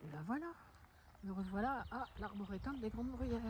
Et ben voilà, me revoilà à l'arboretum des Grandes Bruyères.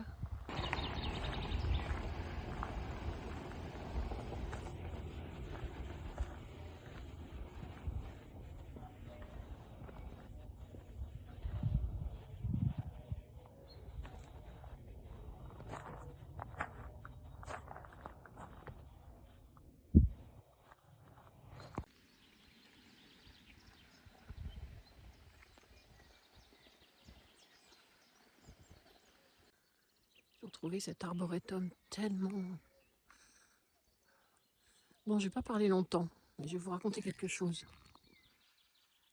J'ai retrouvé cet arboretum tellement... Bon, je vais pas parler longtemps, mais je vais vous raconter quelque chose.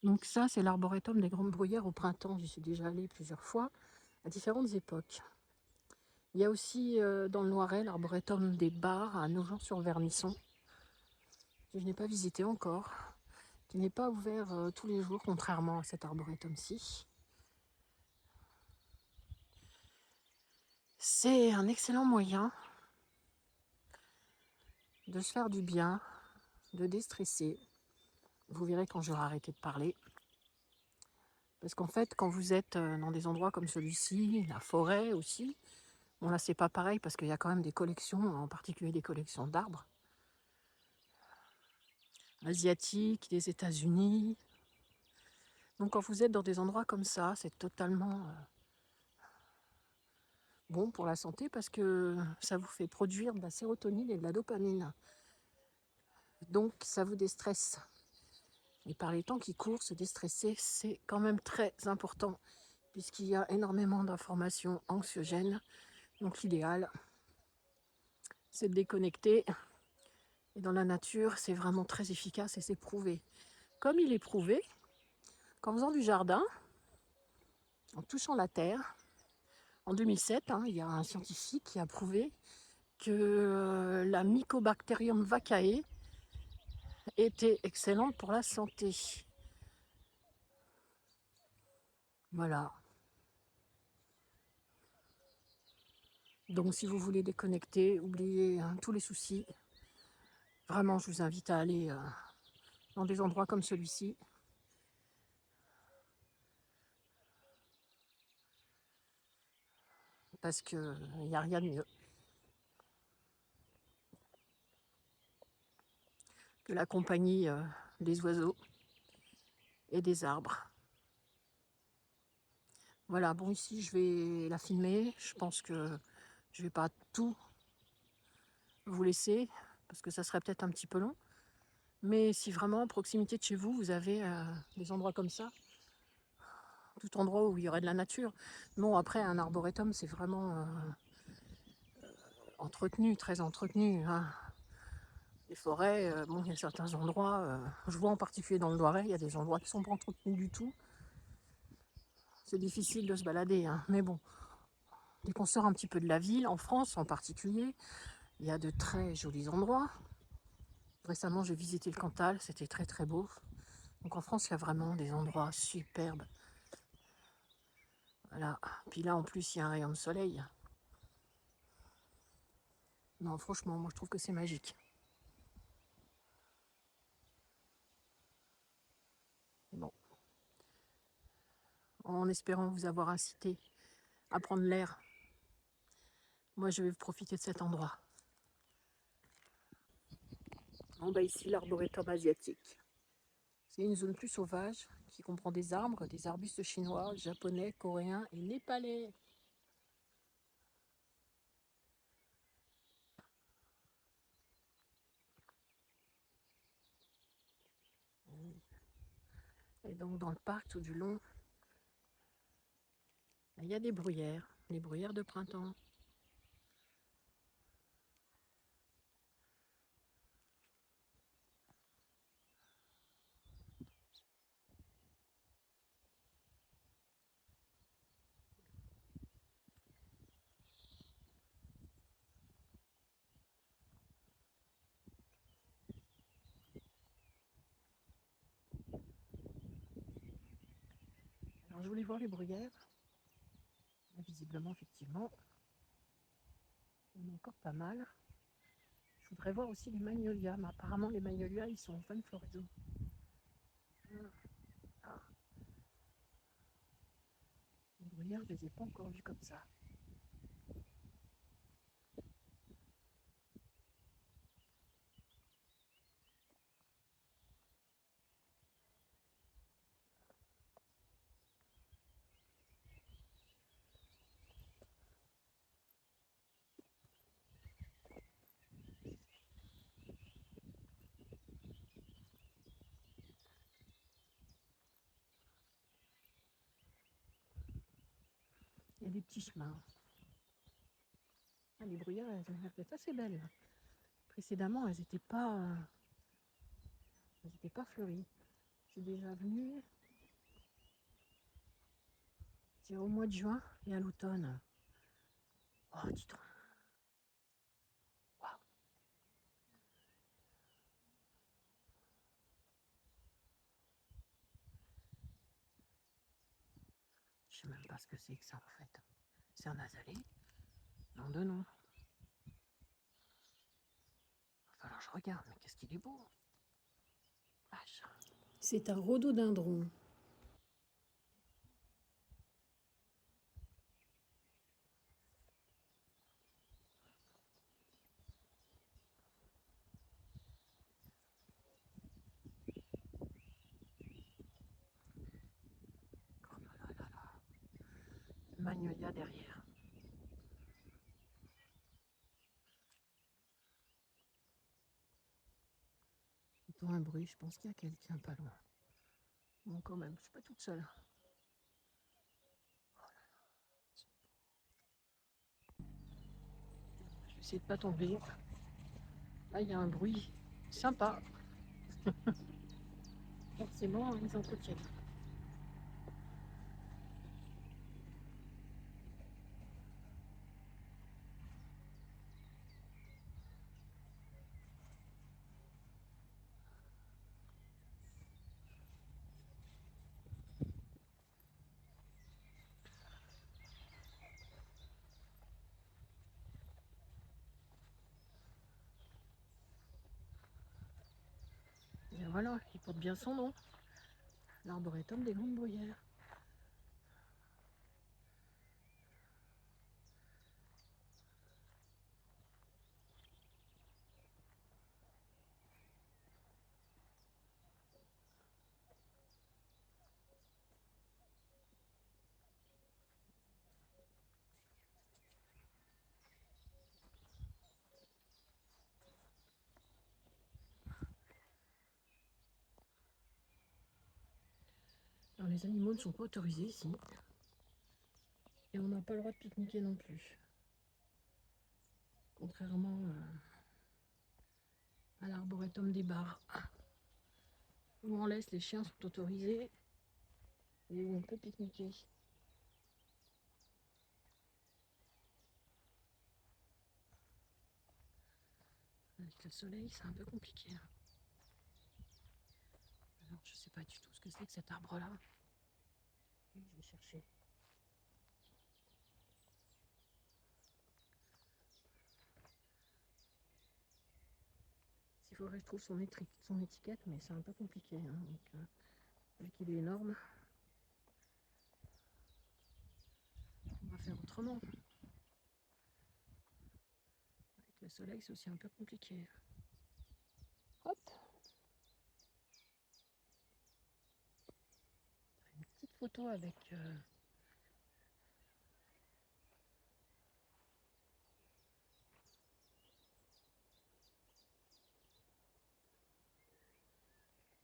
Donc ça, c'est l'arboretum des Grandes Bruyères au printemps. J'y suis déjà allée plusieurs fois, à différentes époques. Il y a aussi dans le Loiret l'arboretum des Bars à Nogent-sur-Vernisson, que je n'ai pas visité encore, qui n'est pas ouvert tous les jours, contrairement à cet arboretum-ci. C'est un excellent moyen de se faire du bien, de déstresser. Vous verrez quand j'aurai arrêté de parler. Parce qu'en fait, quand vous êtes dans des endroits comme celui-ci, la forêt aussi, bon là c'est pas pareil parce qu'il y a quand même des collections, en particulier des collections d'arbres, asiatiques, des États-Unis. Donc quand vous êtes dans des endroits comme ça, c'est totalement bon pour la santé parce que ça vous fait produire de la sérotonine et de la dopamine. Donc ça vous déstresse. Et par les temps qui courent, se déstresser, c'est quand même très important puisqu'il y a énormément d'informations anxiogènes. Donc l'idéal, c'est de déconnecter. Et dans la nature, c'est vraiment très efficace et c'est prouvé. Comme il est prouvé qu'en faisant du jardin, en touchant la terre, en 2007, il y a un scientifique qui a prouvé que la Mycobacterium vaccae était excellente pour la santé. Voilà. Donc si vous voulez déconnecter, oublier tous les soucis, vraiment je vous invite à aller dans des endroits comme celui-ci. Parce qu'il n'y a rien de mieux que la compagnie des oiseaux et des arbres. Voilà, bon ici je vais la filmer, je pense que je ne vais pas tout vous laisser, parce que ça serait peut-être un petit peu long. Mais si vraiment à proximité de chez vous, vous avez des endroits comme ça, tout endroit où il y aurait de la nature. Bon, après, un arboretum, c'est vraiment entretenu, très entretenu. Les forêts, bon, il y a certains endroits, je vois en particulier dans le Loiret, il y a des endroits qui ne sont pas entretenus du tout. C'est difficile de se balader, mais bon, dès qu'on sort un petit peu de la ville, en France en particulier, il y a de très jolis endroits. Récemment, j'ai visité le Cantal, c'était très très beau. Donc en France, il y a vraiment des endroits superbes. Voilà. Puis là, en plus, il y a un rayon de soleil. Non, franchement, moi, je trouve que c'est magique. Bon, en espérant vous avoir incité à prendre l'air, moi, je vais profiter de cet endroit. Bon, bah ici, l'arboretum asiatique. C'est une zone plus sauvage qui comprend des arbres, des arbustes chinois, japonais, coréens et népalais. Et donc, dans le parc, tout du long, il y a des bruyères, les bruyères de printemps. Alors, je voulais voir les bruyères. Visiblement, effectivement, il y en a encore pas mal. Je voudrais voir aussi les magnolias, mais apparemment, les magnolias, ils sont en fin de floraison. Ah. bruyères, je les ai pas encore vus comme ça. Il y a des petits chemins. Ah, les bruyères, elles étaient assez belles. Précédemment, elles étaient pas fleuries. Je suis déjà venue au mois de juin et à l'automne. Oh, dis donc. Waouh. Je sais même pas ce que c'est que ça en fait. C'est un azalée? Non de non. Va falloir que je regarde, mais qu'est-ce qu'il est beau. Vache. C'est un rhododendron. Oh là là là là. Magnolia derrière. J'entends un bruit, je pense qu'il y a quelqu'un pas loin. Bon, quand même, je suis pas toute seule. Je vais essayer de pas tomber. Là, il y a un bruit sympa. Forcément, ils entretiennent. Et voilà, il porte bien son nom. L'arboretum des grandes bruyères. Alors, les animaux ne sont pas autorisés ici. Et on n'a pas le droit de pique-niquer non plus. Contrairement à l'arboretum des bars, où on laisse, les chiens sont autorisés et où on peut pique-niquer. Avec le soleil, c'est un peu compliqué. Alors, je sais pas du tout ce que c'est que cet arbre-là. Je vais chercher. Il faudrait que je trouve son étiquette, mais c'est un peu compliqué. Hein, donc, vu qu'il est énorme, on va faire autrement. Avec le soleil, c'est aussi un peu compliqué. Hop! Une petite photo avec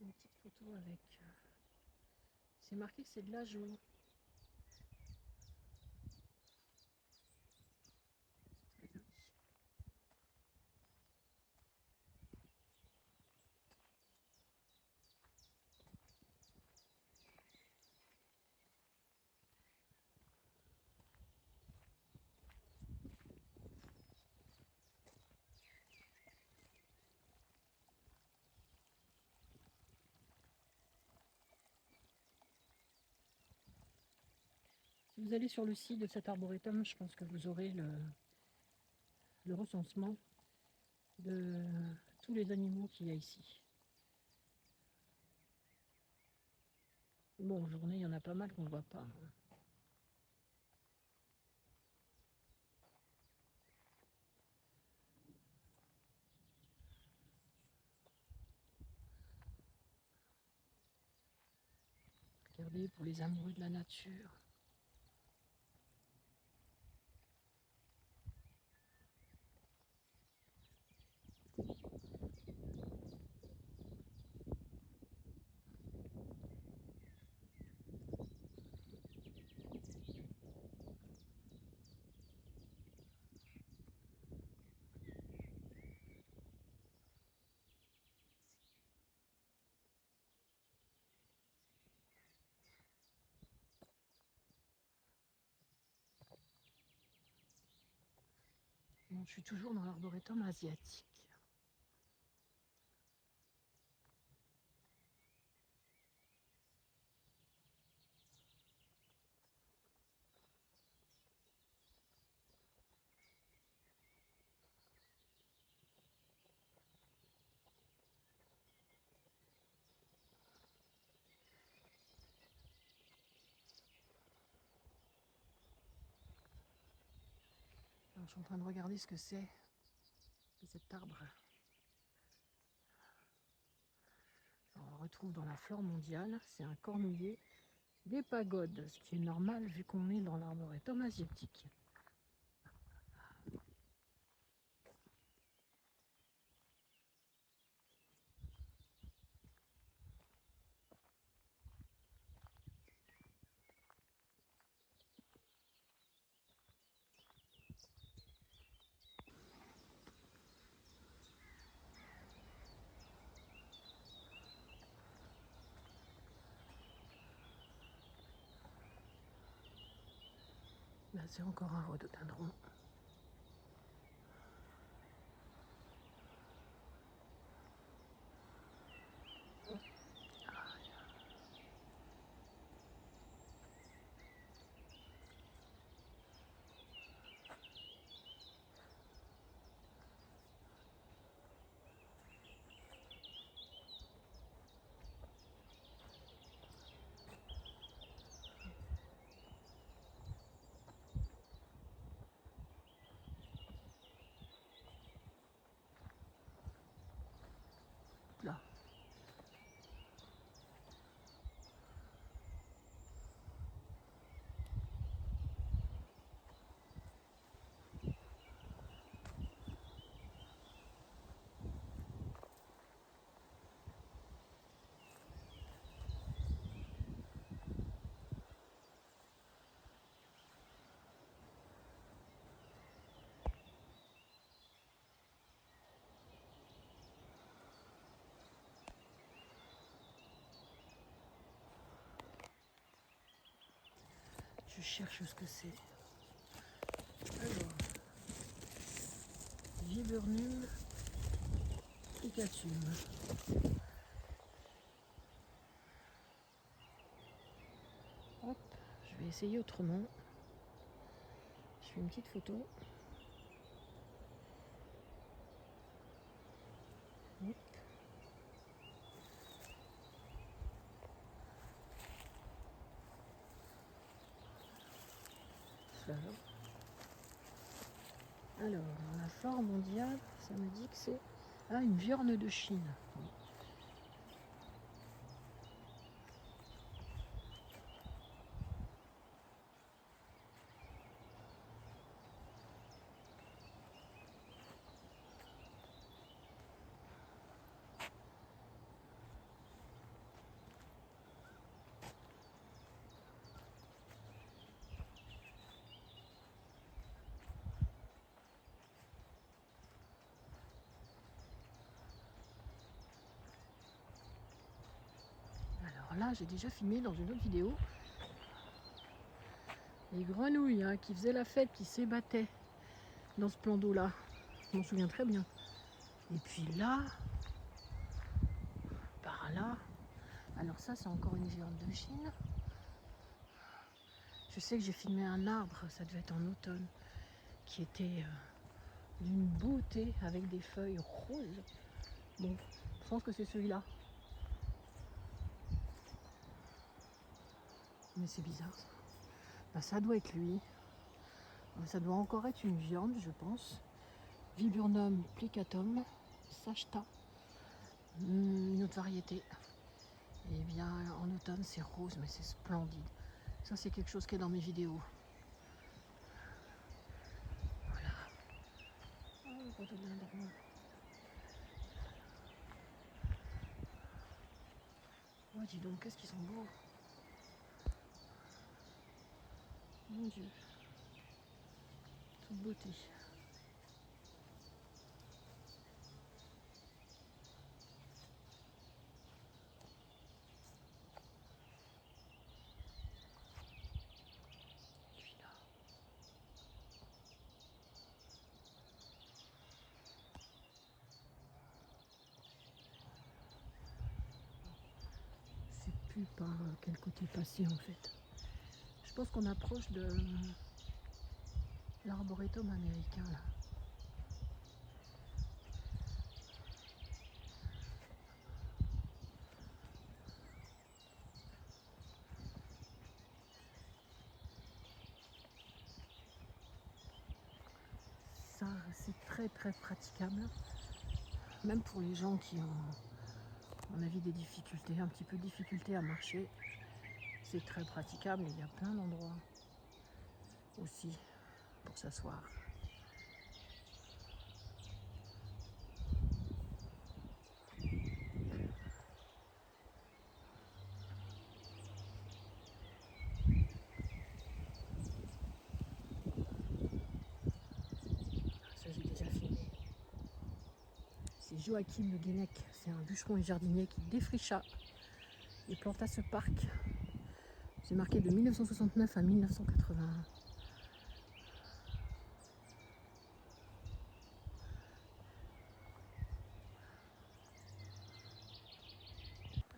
une petite photo avec. C'est marqué que c'est de l'ajout. Si vous allez sur le site de cet arboretum, je pense que vous aurez le recensement de tous les animaux qu'il y a ici. Bon, en journée, il y en a pas mal qu'on ne voit pas. Regardez, pour les amoureux de la nature. Bon, je suis toujours dans l'arboretum asiatique. Alors, je suis en train de regarder ce que c'est que cet arbre. Alors, on le retrouve dans la flore mondiale, c'est un cornouiller des pagodes, ce qui est normal vu qu'on est dans l'arboretum asiatique. Là, c'est encore un rhododendron. Là. Je cherche ce que c'est. Alors, Viburnum plicatum. Hop, je vais essayer autrement. Je fais une petite photo. Hop. Voilà. Alors, dans la flore mondiale, ça me dit que c'est une viorne de Chine. Alors là, j'ai déjà filmé dans une autre vidéo les grenouilles qui faisaient la fête, qui s'ébattaient dans ce plan d'eau là. Je m'en souviens très bien. Et puis là, par là, alors ça c'est encore une viande de Chine. Je sais que j'ai filmé un arbre, ça devait être en automne, qui était d'une beauté avec des feuilles roses. Bon, je pense que c'est celui-là. Mais c'est bizarre ça. Ben, ça doit être lui. Ça doit encore être une viande, je pense. Viburnum plicatum, sachta. Une autre variété. Et bien en automne c'est rose, mais c'est splendide. Ça c'est quelque chose qui est dans mes vidéos. Voilà. Oh, le rhododendron. Oh dis donc, qu'est-ce qu'ils sont beaux. Mon Dieu. Toute beauté. Celui-là. Je sais plus par quel côté passer en fait. Je pense qu'on approche de l'arboretum américain là. Ça c'est très très praticable. Même pour les gens qui ont, à mon avis, des difficultés, un petit peu de difficulté à marcher. C'est très praticable et il y a plein d'endroits aussi pour s'asseoir. Ça j'ai déjà filmé. C'est Joachim Le Guenec, c'est un bûcheron et jardinier qui défricha et planta ce parc. C'est marqué de 1969 à 1981.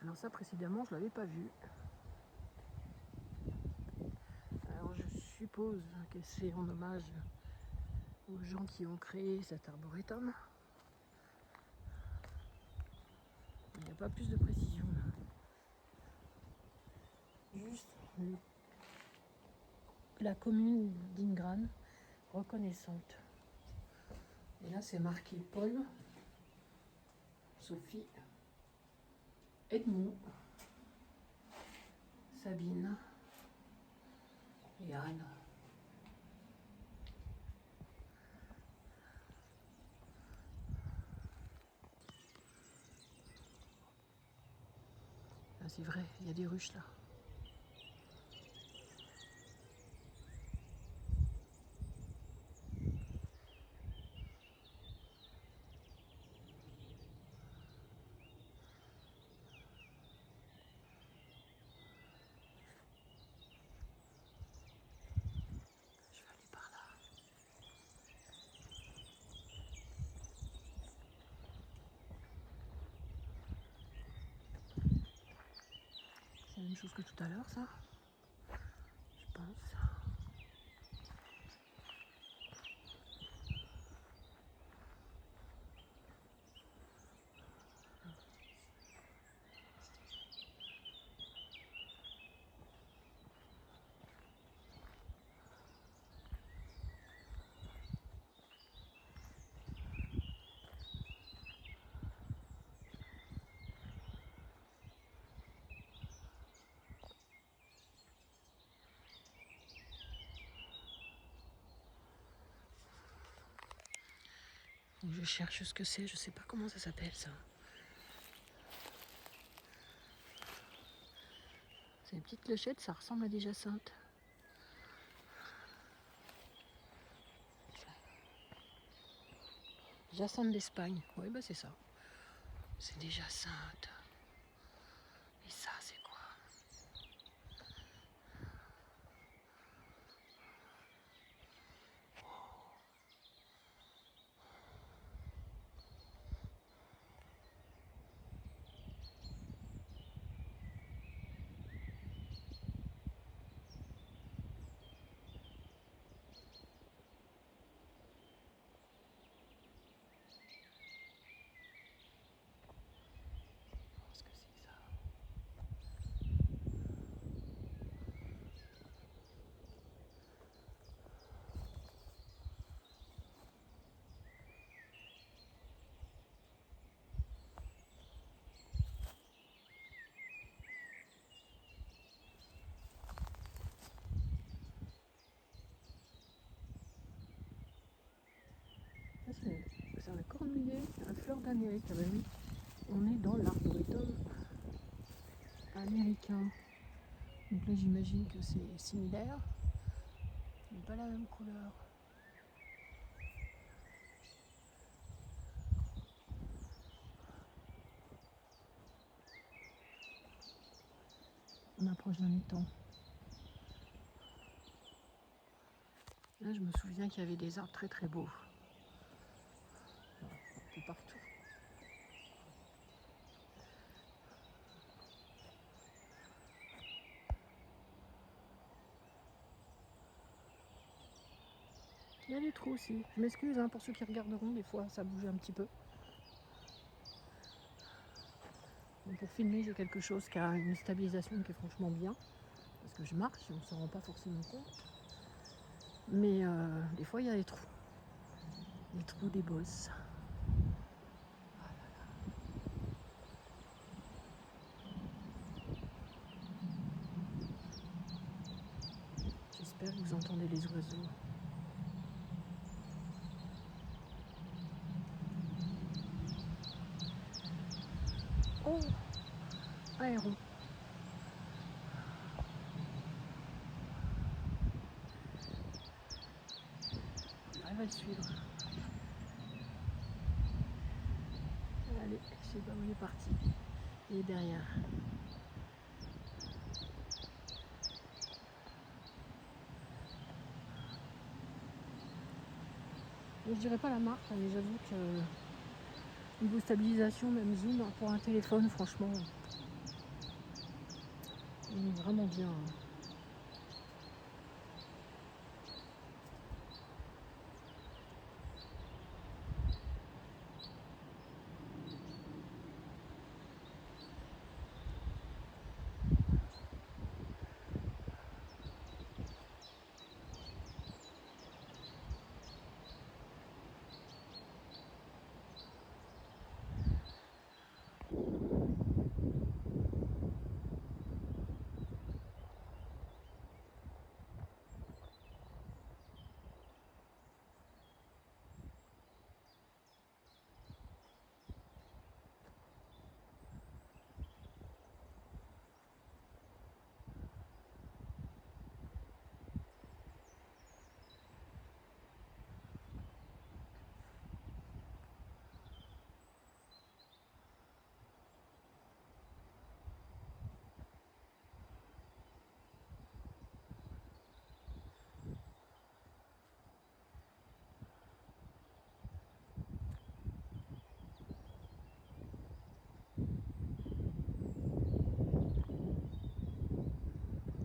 Alors ça précédemment je ne l'avais pas vu. Alors je suppose que c'est en hommage aux gens qui ont créé cet arboretum. Il n'y a pas plus de précision là. Juste la commune d'Ingran reconnaissante. Et là c'est marqué Paul, Sophie, Edmond, Sabine et Anne. Ah, c'est vrai, il y a des ruches là. Je vais aller par là. C'est la même chose que tout à l'heure ça, je pense. Donc je cherche ce que c'est, je sais pas comment ça s'appelle ça. C'est une petite clochette, ça ressemble à des jacinthes. Jacinthe d'Espagne, oui bah c'est ça. C'est des jacinthes. Et ça c'est quoi? Je pense que c'est ça. C'est un cornulier à fleur d'Amérique. Ah bah oui, on est dans l'arboretum américain. Donc là j'imagine que c'est similaire, mais pas la même couleur. On approche d'un étang. Là je me souviens qu'il y avait des arbres très très beaux. Un peu partout. Il y a des trous aussi. Je m'excuse pour ceux qui regarderont, des fois ça bouge un petit peu. Donc pour filmer, j'ai quelque chose qui a une stabilisation qui est franchement bien. Parce que je marche et on ne s'en rend pas forcément compte. Mais des fois, il y a des trous. Les trous des bosses. J'espère que vous entendez les oiseaux. Oh, un héron. J'arrive à le suivre. Allez, je sais pas où il est parti. Il est derrière. Je dirais pas la marque, mais j'avoue que niveau stabilisation, même zoom, pour un téléphone, franchement, il est vraiment bien.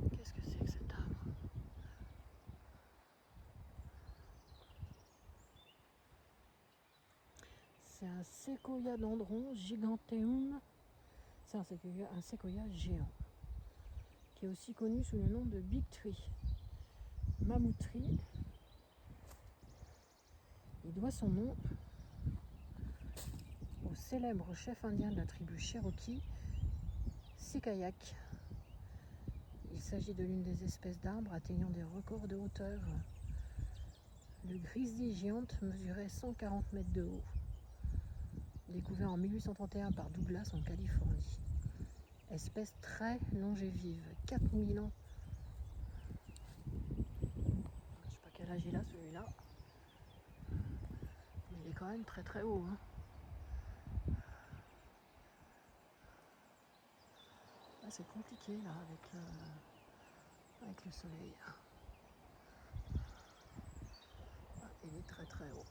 Qu'est-ce que c'est que cet arbre? C'est un séquoia dendron giganteum. C'est un séquoia géant, qui est aussi connu sous le nom de Big Tree, Mammoth Tree. Il doit son nom au célèbre chef indien de la tribu Cherokee, Sikayak. Il s'agit de l'une des espèces d'arbres atteignant des records de hauteur. Le grizzly géante mesurait 140 mètres de haut. Découvert en 1831 par Douglas en Californie. Espèce très longévive, 4000 ans. Je sais pas quel âge il a celui-là, mais il est quand même très très haut. Là, c'est compliqué là avec le soleil. Ah, il est très très haut.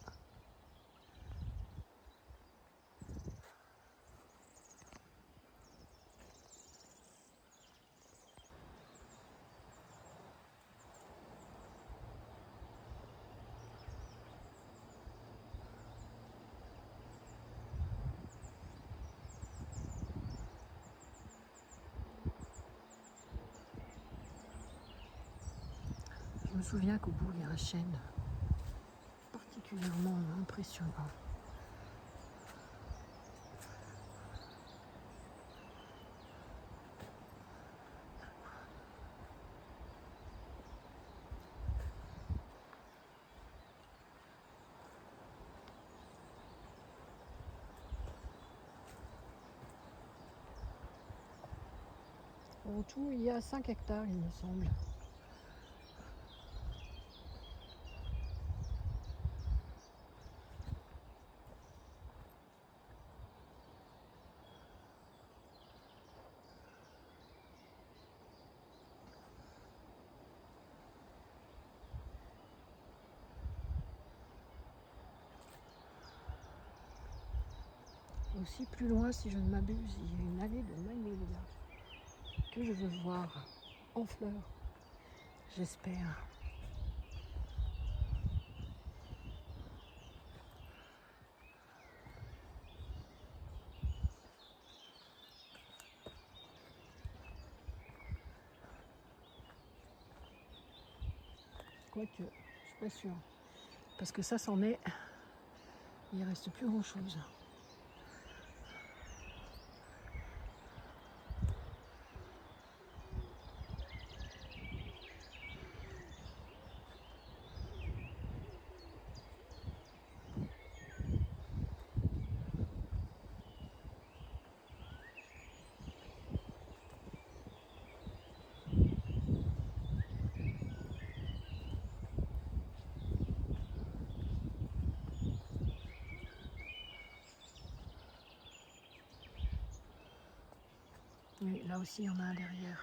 Je me souviens qu'au bout, il y a un chêne particulièrement impressionnant. En tout, il y a 5 hectares, il me semble. Aussi plus loin, si je ne m'abuse, il y a une allée de magnolia que je veux voir en fleurs, j'espère. Quoique, je suis pas sûre. Parce que ça c'en est, il reste plus grand chose. Oui, là aussi il y en a un derrière.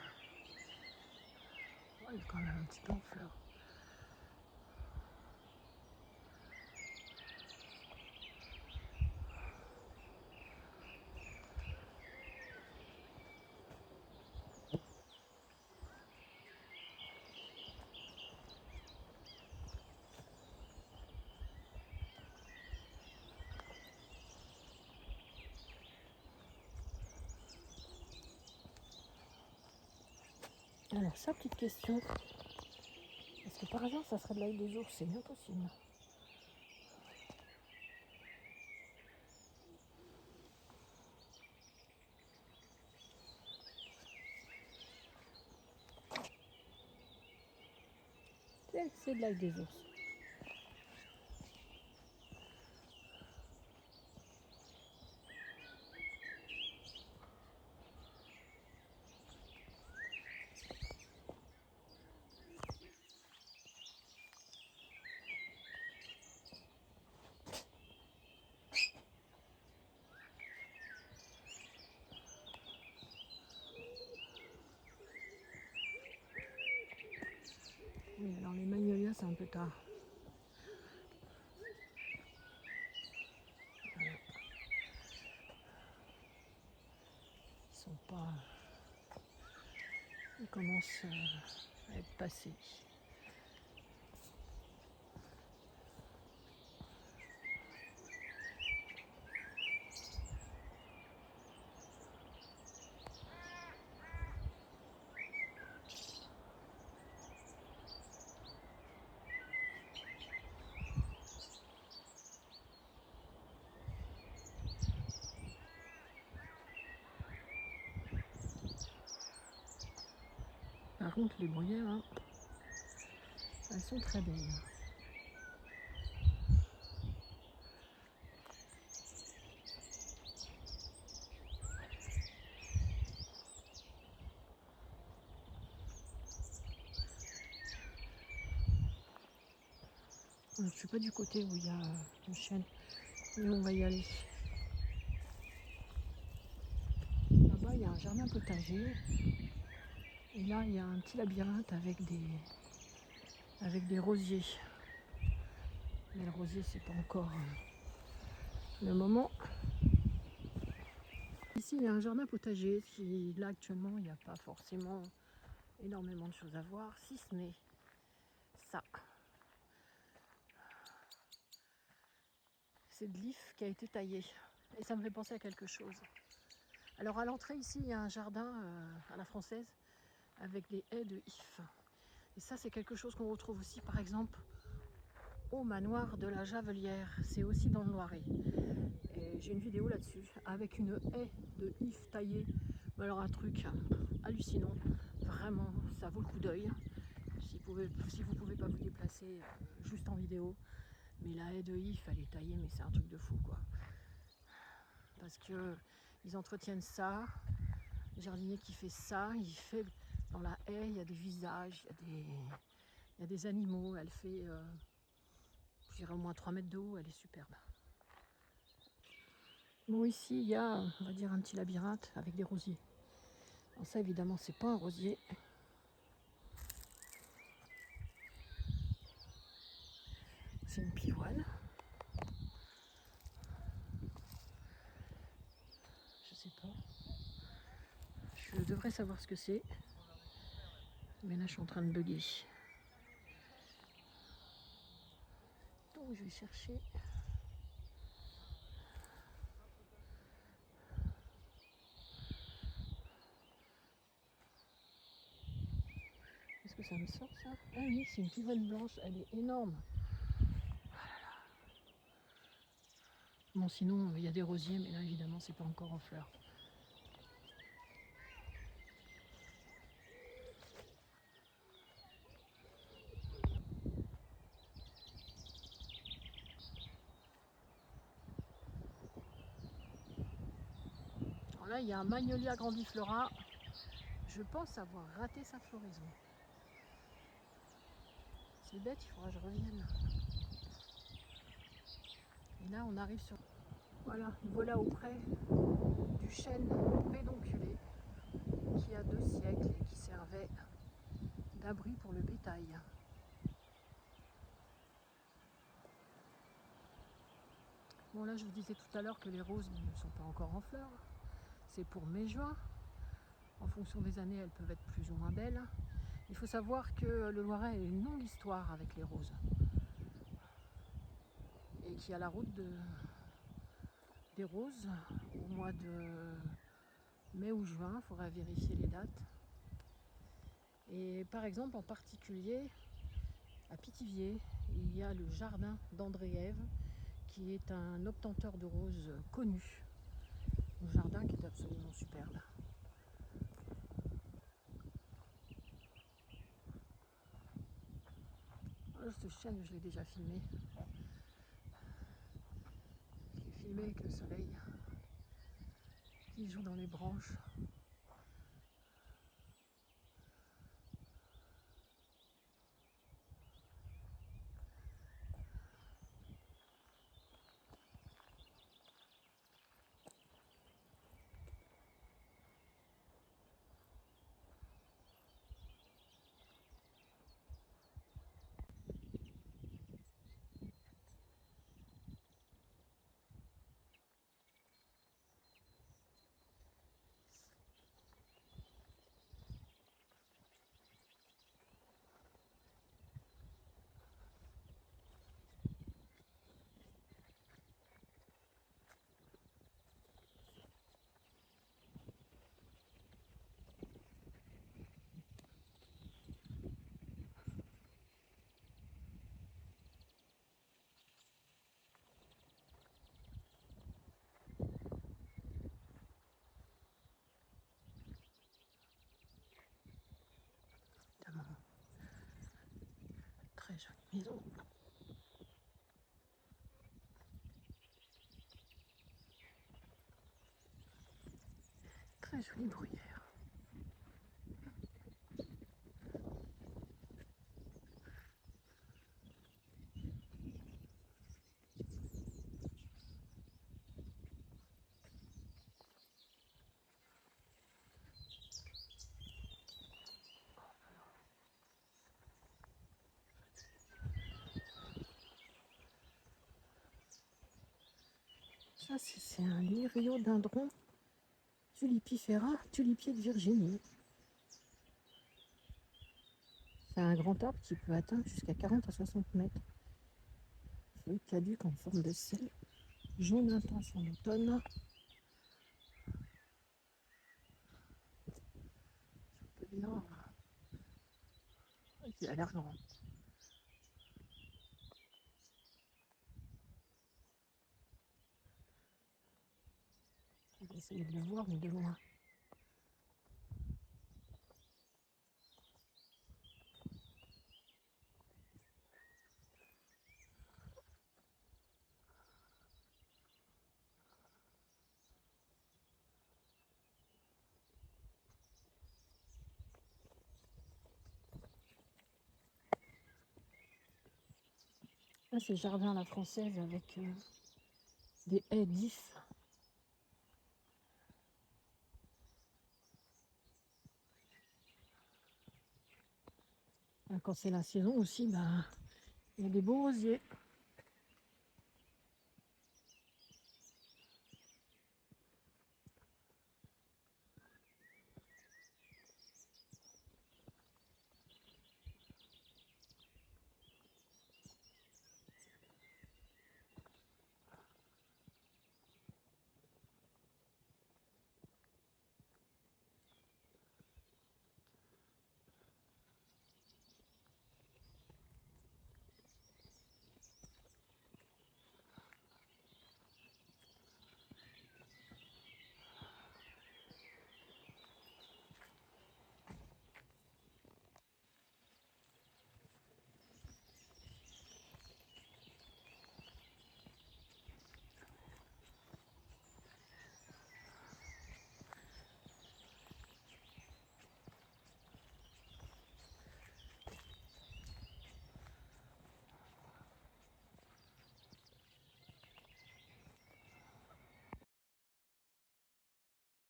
Oh, il est quand même un petit peu en fleurs. Alors ça, petite question. Est-ce que par hasard ça serait de l'ail des ours? C'est bien possible. C'est de l'ail des ours. Oui, alors les magnolias c'est un peu tard. Voilà. Ils sont pas... Ils commencent à être passés. Par contre, les bruyères, hein, elles sont très belles. Je ne suis pas du côté où il y a une chaîne, mais on va y aller. Là-bas, il y a un jardin potager. Et là, il y a un petit labyrinthe avec des rosiers. Mais le rosier, c'est pas encore le moment. Ici, il y a un jardin potager. Là, actuellement, il n'y a pas forcément énormément de choses à voir, si ce n'est ça. C'est de l'if qui a été taillé. Et ça me fait penser à quelque chose. Alors, à l'entrée, ici, il y a un jardin à la française avec des haies de if. Et ça, c'est quelque chose qu'on retrouve aussi, par exemple, au manoir de la Javelière. C'est aussi dans le Loiret. Et j'ai une vidéo là-dessus avec une haie de if taillée. Mais alors un truc hallucinant. Vraiment, ça vaut le coup d'œil. Si vous pouvez pas vous déplacer juste en vidéo. Mais la haie de if, elle est taillée, mais c'est un truc de fou, quoi. Parce que ils entretiennent ça. Le jardinier qui fait ça, il fait dans la haie, il y a des visages, il y a des animaux. Elle fait, je dirais au moins 3 mètres de haut, elle est superbe. Bon, ici, il y a, on va dire, un petit labyrinthe avec des rosiers. Alors ça, évidemment, c'est pas un rosier. C'est une pivoine. Je sais pas. Je devrais savoir ce que c'est. Mais là, je suis en train de bugger. Donc, je vais chercher. Est-ce que ça me sort, ça? Ah oui, c'est une pivoine blanche. Elle est énorme. Bon, sinon, il y a des rosiers, mais là, évidemment, c'est pas encore en fleurs. Alors là, il y a un magnolia grandiflora. Je pense avoir raté sa floraison. C'est bête, il faudra que je revienne. Et là, on arrive sur... Voilà auprès du chêne pédonculé qui a 2 siècles et qui servait d'abri pour le bétail. Bon, là, je vous disais tout à l'heure que les roses ne sont pas encore en fleurs. C'est pour mai-juin. En fonction des années, elles peuvent être plus ou moins belles. Il faut savoir que le Loiret a une longue histoire avec les roses. Et qu'il y a la route des roses au mois de mai ou juin. Il faudra vérifier les dates. Et par exemple, en particulier, à Pithiviers, il y a le jardin d'André-Ève, qui est un obtenteur de roses connu. Un jardin qui est absolument superbe. Ce chêne, je l'ai déjà filmé. Je l'ai filmé avec le soleil qui joue dans les branches. Évidemment. Très jolie maison. Très jolie bruyère. Ça, c'est un lyriodendron tulipifera, tulipier de Virginie. C'est un grand arbre qui peut atteindre jusqu'à 40 à 60 mètres. Feuilles caduques en forme de sel, jaune intense en automne. On peut bien. Il a l'air grand. On va essayer de le voir, mais de loin. Là, c'est jardin à la française avec des haies d'if. Quand c'est la saison aussi, bah, il y a des beaux rosiers.